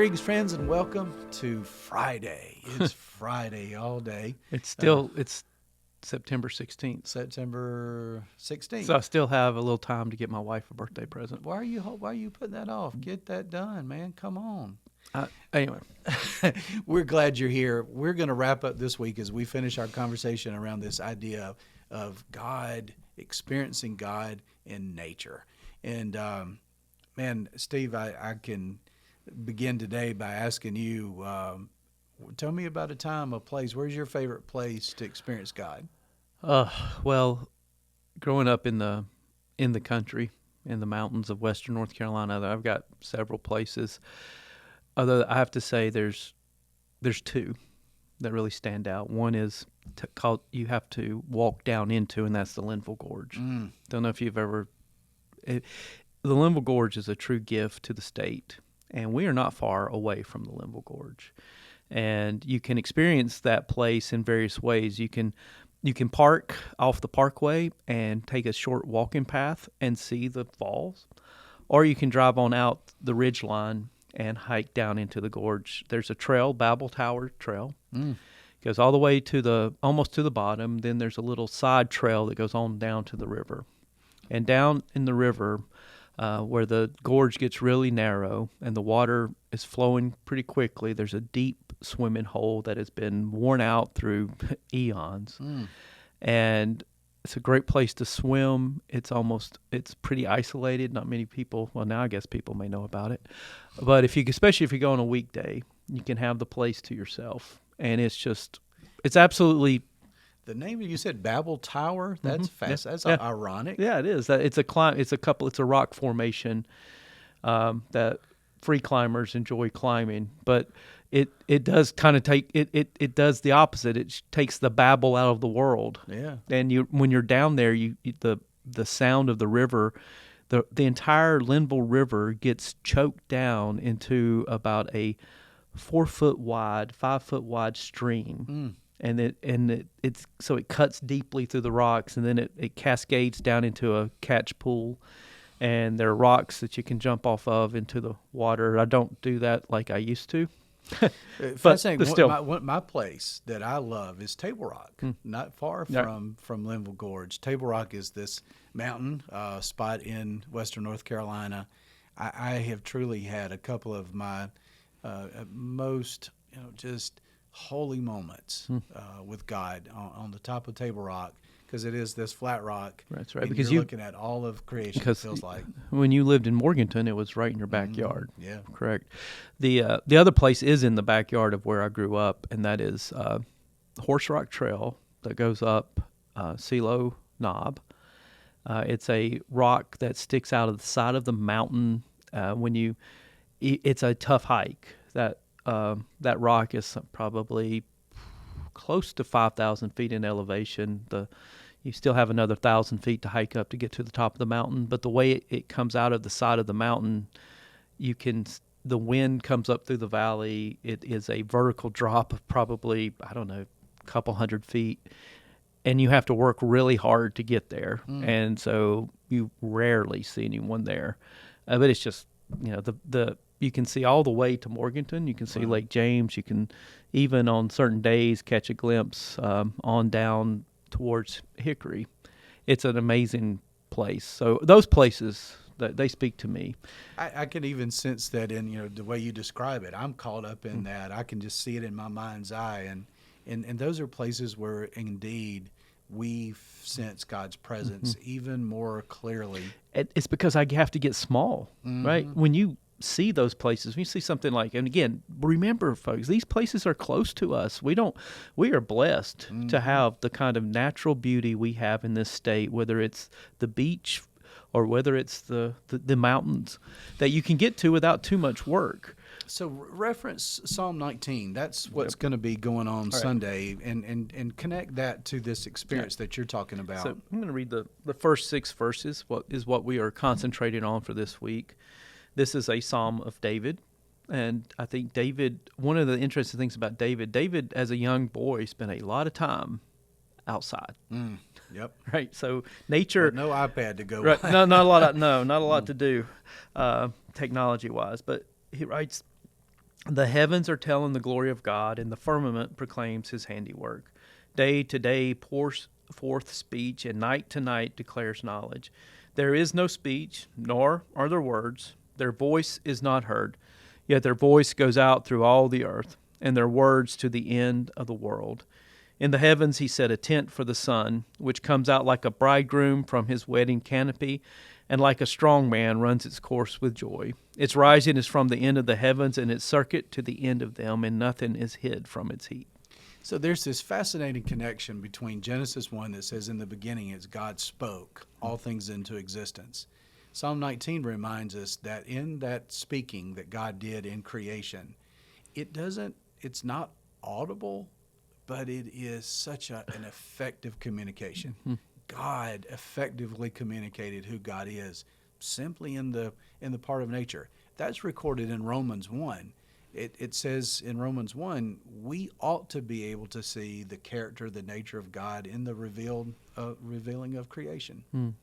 Greetings, friends, and welcome to Friday. It's Friday all day. It's September 16th. September 16th. So I still have a little time to get my wife a birthday present. Why are you putting that off? Get that done, man. Come on. Anyway. We're glad you're here. We're going to wrap up this week as we finish our conversation around this idea of God, experiencing God in nature. And, man, Steve, I can begin today by asking you, tell me about a time, a place. Where's your favorite place to experience God? Well, growing up in the country, in the mountains of western North Carolina, I've got several places. Although I have to say there's two that really stand out. One is called you have to walk down into, and that's the Linville Gorge. Don't know if you've ever. The Linville Gorge is a true gift to the state, and we are not far away from the Linville Gorge. And you can experience that place in various ways. You can park off the parkway and take a short walking path and see the falls, or you can drive on out the ridge line and hike down into the gorge. There's a trail, Babel Tower Trail. Goes all the way to almost to the bottom. Then there's a little side trail that goes on down to the river. And down in the river, where the gorge gets really narrow and the water is flowing pretty quickly, there's a deep swimming hole that has been worn out through eons. And it's a great place to swim. It's pretty isolated. Not many people, well, now I guess people may know about it. But especially if you go on a weekday, you can have the place to yourself. And it's absolutely. The name you said Babel Tower. That's fast. That's ironic. Yeah, it is. It's a rock formation that free climbers enjoy climbing, but it does kind of take it does the opposite. It takes the babble out of the world. Yeah. And when you're down there, the sound of the river, the entire Linville River gets choked down into about a 5 foot wide stream. And it cuts deeply through the rocks, and then it cascades down into a catch pool, and there are rocks that you can jump off of into the water. I don't do that like I used to. but still, my place that I love is Table Rock, not far from Linville Gorge. Table Rock is this mountain spot in western North Carolina. I have truly had a couple of my most just holy moments with God on the top of Table Rock, because it is this flat rock. That's right. And because you're looking at all of creation. It feels like when you lived in Morganton, it was right in your backyard. Yeah, correct. The other place is in the backyard of where I grew up, and that is Horse Rock Trail that goes up CeeLo Knob. It's a rock that sticks out of the side of the mountain. It's a tough hike. That rock is probably close to 5,000 feet in elevation. You still have another 1,000 feet to hike up to get to the top of the mountain. But the way it comes out of the side of the mountain, the wind comes up through the valley. It is a vertical drop of probably, I don't know, a couple hundred feet. And you have to work really hard to get there. And so you rarely see anyone there. But it's just, you can see all the way to Morganton. You can see Lake James. You can even on certain days catch a glimpse on down towards Hickory. It's an amazing place. So those places, they speak to me. I can even sense that in the way you describe it. I'm caught up in that. I can just see it in my mind's eye. And those are places where indeed we sense God's presence even more clearly. It's because I have to get small, right? When you see those places, when you see something like, and again, remember, folks, these places are close to us. We are blessed to have the kind of natural beauty we have in this state, whether it's the beach or whether it's the mountains that you can get to without too much work. So reference Psalm 19. That's what's going to be going on Sunday, and connect that to this experience that you're talking about. So I'm going to read the first 6 verses, what we are concentrating on for this week. This is a Psalm of David, and I think one of the interesting things about David as a young boy spent a lot of time outside. Yep. Right. So nature. But no iPad to go. Right. No, not a lot. Not a lot to do, technology wise. But he writes, The heavens are telling the glory of God, and the firmament proclaims his handiwork. Day to day pours forth speech, and night to night declares knowledge. There is no speech, nor are there words. Their voice is not heard, yet their voice goes out through all the earth, and their words to the end of the world. In the heavens he set a tent for the sun, which comes out like a bridegroom from his wedding canopy, and like a strong man runs its course with joy. Its rising is from the end of the heavens, and its circuit to the end of them, and nothing is hid from its heat. So there's this fascinating connection between Genesis 1 that says, in the beginning, as God spoke all things into existence. Psalm 19 reminds us that in that speaking that God did in creation, it's not audible, but it is such an effective communication. Mm-hmm. God effectively communicated who God is simply in the part of nature. That's recorded in Romans 1. It says in Romans 1, we ought to be able to see the character, the nature of God in the revealing of creation. Mm.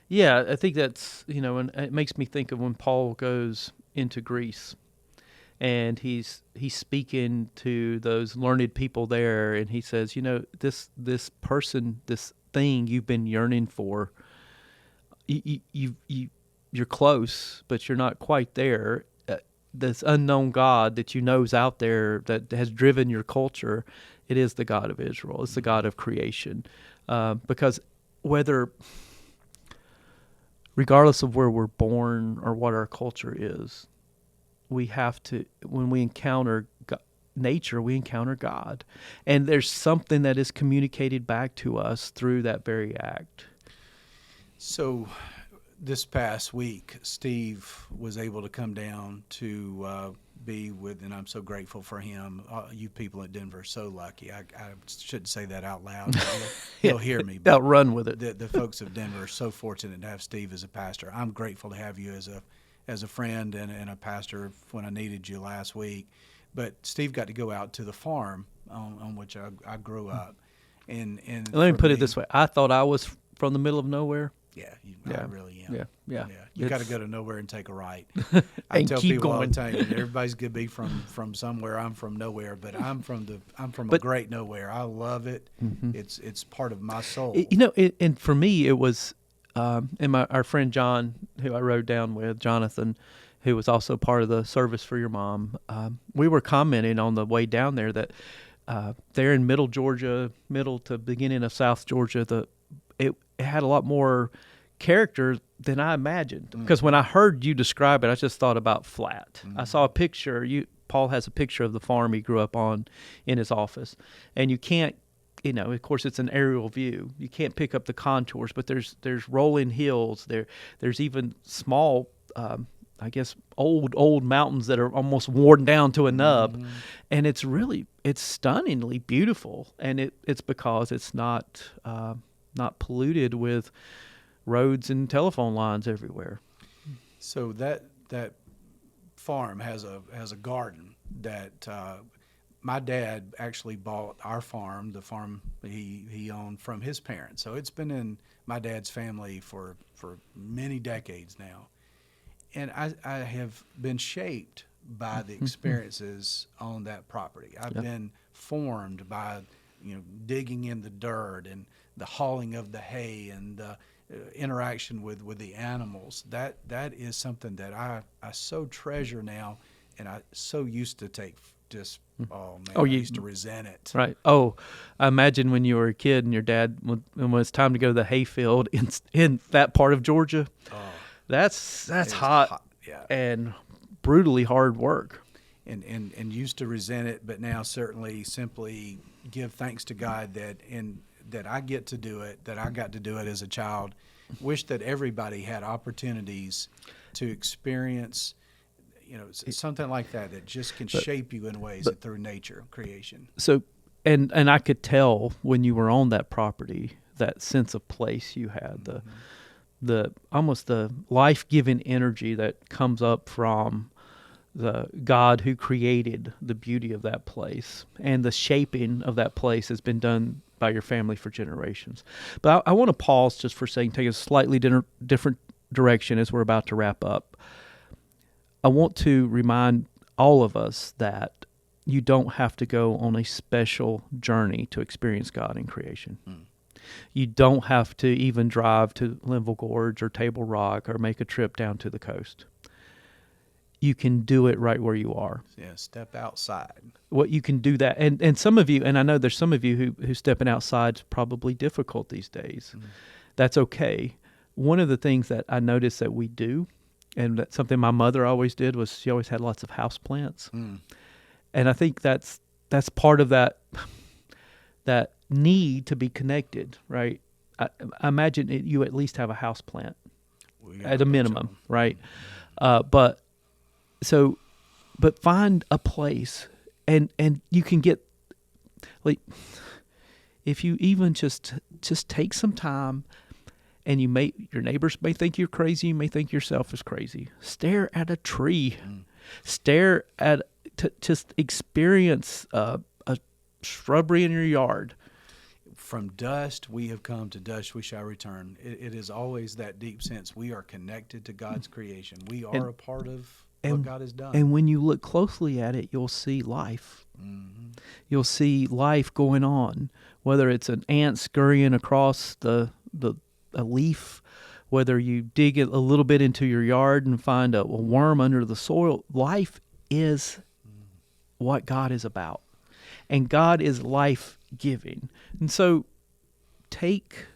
Yeah, I think that's, and it makes me think of when Paul goes into Greece and he's speaking to those learned people there, and he says, this person, this thing you've been yearning for, you're close, but you're not quite there. This unknown God that you know is out there that has driven your culture, it is the God of Israel. It's the God of creation. Because regardless of where we're born or what our culture is, we have to, when we encounter nature, we encounter God. And there's something that is communicated back to us through that very act. So this past week, Steve was able to come down to be with, and I'm so grateful for him. You people at Denver are so lucky. I shouldn't say that out loud. He'll hear me. But run with it. The folks of Denver are so fortunate to have Steve as a pastor. I'm grateful to have you as a friend and a pastor when I needed you last week. But Steve got to go out to the farm on which I grew up. And let me put it this way. I thought I was from the middle of nowhere. Yeah, I really am. Yeah. You got to go to nowhere and take a right. I tell keep people going. all the time, everybody's gonna be from somewhere. I'm from nowhere, but I'm from a great nowhere. I love it. Mm-hmm. It's part of my soul. And for me, it was, and our friend John, who I rode down with, Jonathan, who was also part of the service for your mom. We were commenting on the way down there that there in middle Georgia, middle to beginning of South Georgia, it had a lot more character than I imagined. Because when I heard you describe it, I just thought about flat. Mm-hmm. I saw a picture. Paul has a picture of the farm he grew up on in his office. And you can't, of course it's an aerial view. You can't pick up the contours, but there's rolling hills. There's even small, I guess, old mountains that are almost worn down to a nub. Mm-hmm. And it's stunningly beautiful. And it's because it's not polluted with roads and telephone lines everywhere. So that farm has a garden that my dad actually bought our farm, the farm he owned, from his parents. So it's been in my dad's family for many decades now. And I have been shaped by the experiences on that property. I've been formed by digging in the dirt and the hauling of the hay and the interaction with the animals. That is something that I so treasure now, and I so used to take just, I used to resent it. Right. Oh, I imagine when you were a kid and your dad, when it was time to go to the hay field in that part of Georgia, that's hot and brutally hard work. And used to resent it, but now certainly simply give thanks to God that I get to do it, that I got to do it as a child. Wish that everybody had opportunities to experience, something like that just can shape you in ways through nature, creation. So, and I could tell when you were on that property, that sense of place you had, the almost the life-giving energy that comes up from the God who created the beauty of that place, and the shaping of that place has been done by your family for generations. But I want to pause just for a second, take a slightly different direction as we're about to wrap up. I want to remind all of us that you don't have to go on a special journey to experience God in creation. You don't have to even drive to Linville Gorge or Table Rock or make a trip down to the coast. You can do it right where you are. Yeah, step outside. What you can do that, and some of you, and I know there's some of you who stepping outside is probably difficult these days. That's okay. One of the things that I noticed that we do, and that's something my mother always did, was she always had lots of house plants. And I think that's part of that need to be connected, right? I imagine you at least have a house plant at a minimum, right? But find a place, and you can get, like, if you even just take some time, and your neighbors may think you're crazy, you may think yourself is crazy. Stare at a tree, stare at just experience a shrubbery in your yard. From dust we have come, to dust we shall return. It is always that deep sense we are connected to God's creation. We are a part of what God has done. And when you look closely at it, you'll see life. You'll see life going on, whether it's an ant scurrying across a leaf, whether you dig it a little bit into your yard and find a worm under the soil. Life is what God is about. And God is life-giving. And so take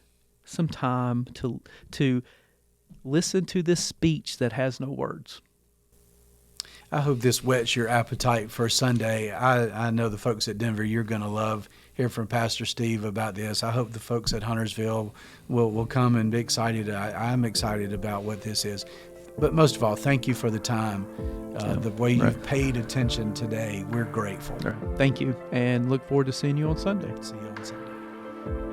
some time to listen to this speech that has no words. I hope this whets your appetite for Sunday. I know the folks at Denver, you're going to love hear from Pastor Steve about this. I hope the folks at Huntersville will come and be excited. I'm excited about what this is. But most of all, thank you for the time, the way you've paid attention today. We're grateful. Thank you, and look forward to seeing you on Sunday. See you on Sunday.